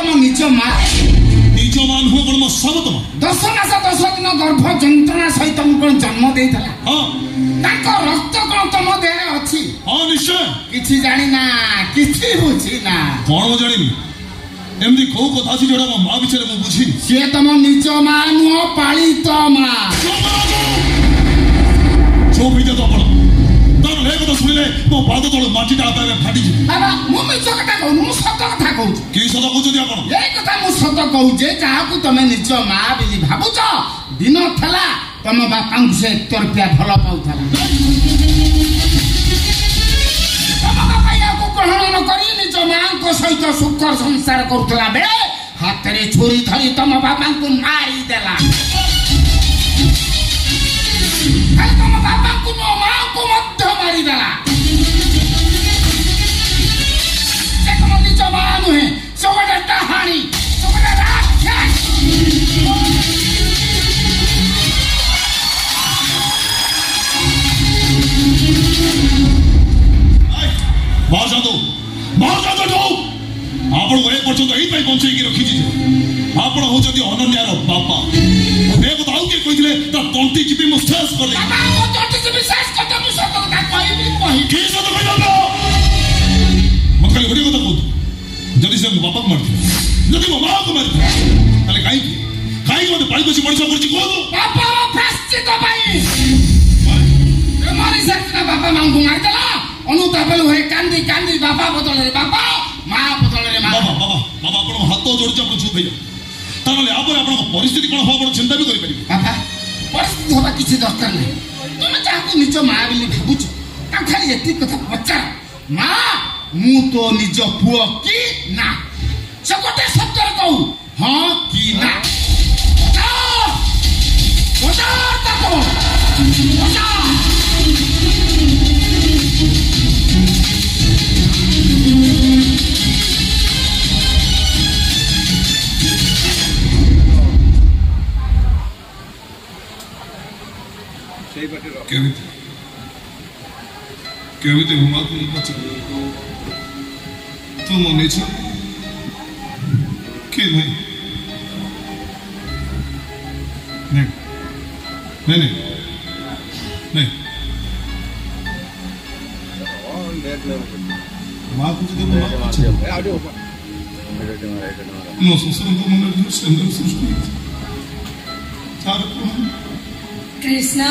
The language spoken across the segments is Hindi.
तुम निज माँ निज मान हुए कौन मो सब तुम 10 मास 10 दिन गर्भ जंत्रणा सहित कौन जन्म देता हाँ रक्त कौन तुम देह अच्छी हाँ निश्चय किसी जानी ना किसी बुझी ना कौन मो जानी एमती कौ कथा अच्छी जोड़ा मो माँ विषय मु बुझी सी तुम निज माँ नुह पालित माँ जो भी तो आपण तार ले कथा सुनिले मो पाद तळ माटी टा आपे फाटी जी बाबा मु मिछ कथा कहू मु सत कथा कहू की सत कहू आपण ए कथा मु सत कहू जे जाहाकू तमे निज माँ बिली भाबुछ दिन थला तम बापा से 1 रुपया भल पाउथला तम बापा याकू ग्रहण न करी निज माँ को सहित सुख संसार करथला बेले हाथ रे छुरी धरी तम बापा को मारी देला तम बापा को माँ को मध्य मारी देला से तुम निज माँ नुहे सबटा कहानी सबटा राक्षस बाहर जातो जो आपण को एक पर्यंत एई पई पहुंचे की रखी छी आपण हो जदी अनन्यार बापा ए बताऊ के कहिले त तंती चिपी मुस्तास कर दे बाबा ओ तंती चिपी सास कत मु सत कथा कहि की सत कहिलो मकली बड़ी कथा कहू जदी से बापा को मारथि जदी मो मां को मारथि ताले काई मते पाई बसी मणिस करछि कहू बापा प्राश्चित भाई ए मारी सकता बापा मां को मार देला अनुतापल होए कांदी कांदी बापा बदल रे बापा मां बदल रे मां बाबा बाबा बाबा आपण हाथ जोड़ी आपण चुप भइया ताले आपण आपण परिस्थिति कोन हो आपण चिंता भी करि परिबे बाबा परिस्थिति होबा किछि दरकार नै तुम चाहू निज मां बिली भाबुछ ता खाली एति कथा पचार मां मु तो निज पुओ की ना सबटे शब्द कहू हां की ना बता तको बता केविते हुआ तुम बच्चे तुम मने छ के नहीं नहीं नहीं नहीं मां कुछ तो नो सुसुर को मन सुंदर सृष्टि चार कृष्णा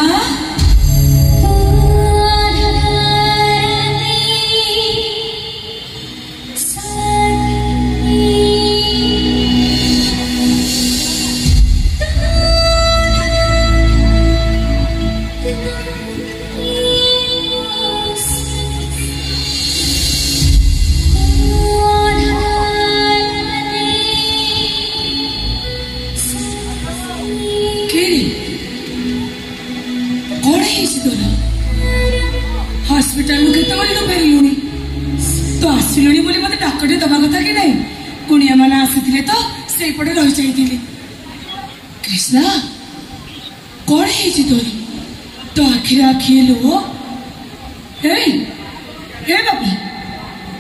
हॉस्पिटल में केते बड़ी फेरिलुनी तो आसिलुनी बोली मते डाकटे दबा कथा कि नहीं कुनिया माने आसीथिले तो सेई पटे रहि जाईथिले कृष्णा कोण हेछि तोरी तो आखिर आखिलो हे बाबा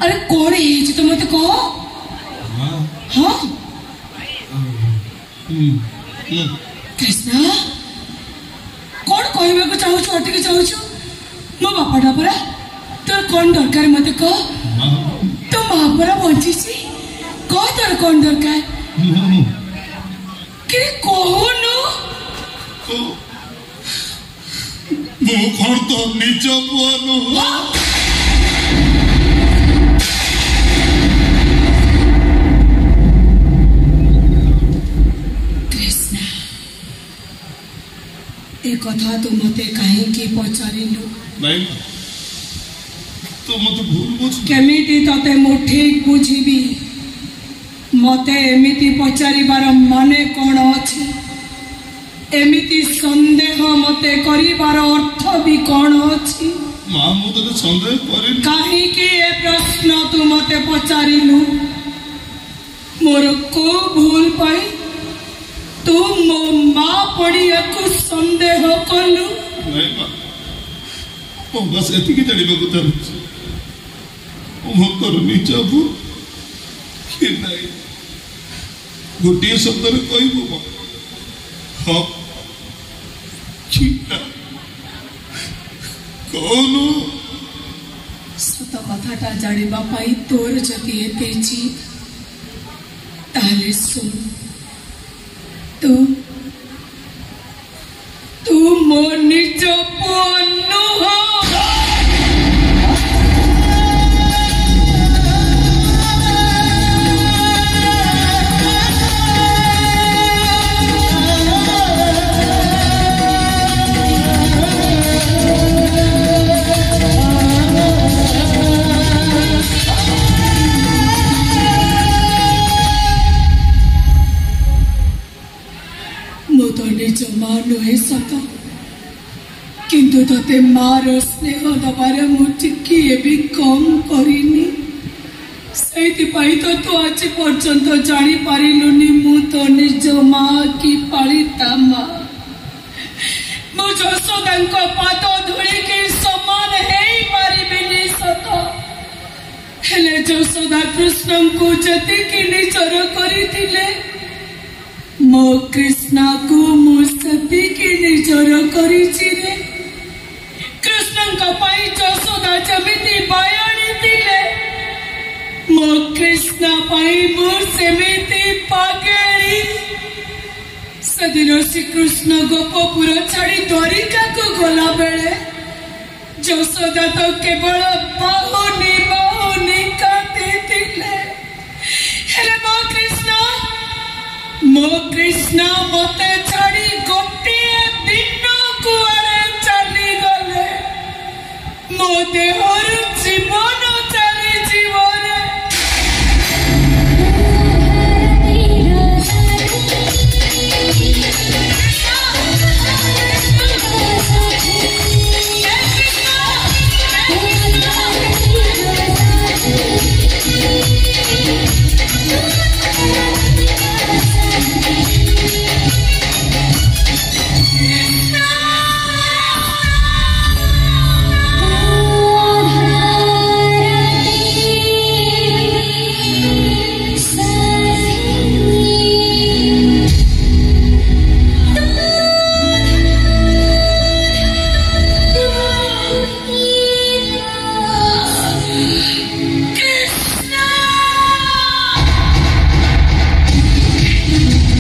अरे कोण हेछि तो मते कहो हां कृष्णा कोण कहबे को चाहू छु अटके चाहू छु मो बापाटा परा तोर कौन दरकार मते कह तो माँ परा बंची कह तोर कौन दरकार कि कहनु मो कौन तो निज पुअनु कृष्णा ए कथा तू मते काहे पचारिलु नहीं तो मते भूल बुझ केमिति तते मु ठीक बुझिबी मते एमिति पचारिबार माने कोन अछि एमिति संदेह मते करिबार अर्थ भी कोन अछि मां मु तो संदेह करि काहे कि ए प्रश्न तू मते पचारिलु मोर को भूल पाई तू मो मां पड़िया को संदेह कलु नहीं मां ओ बस एति की जड़ी में गुतर ओ मोर निज बु कि नहीं गोटे शब्द कह हाँ कौन सत कथाटा जाना तोर जदि एते जीत ताले सुन तू मो निज पुआ नुह मां नुहे सत किंतु तते मार स्नेह दबार मुझे भी कम करनी तो तू आज पर्यंत जानी पारिलुनी मु तो निज मां की पालिता मां मु यशोदा पाद धूली के समान है पारिबिनी सत हेले यशोदा कृष्ण को जति निजर करथिले मो कृष्णा को मुसती की निजर करिछि रे कृष्ण का पाई यशोदा जमिति बायाणी थिले मो कृष्णा पाई मु सेमिति पागेली सदिन श्री कृष्ण गोपपुर छाड़ी द्वारिका को गला बेले यशोदा तो केवल बाहुनी कांदी थिले हेले मो कृष्ण मते छाड़ी गोटे दिन कुआरे चली गले मो देह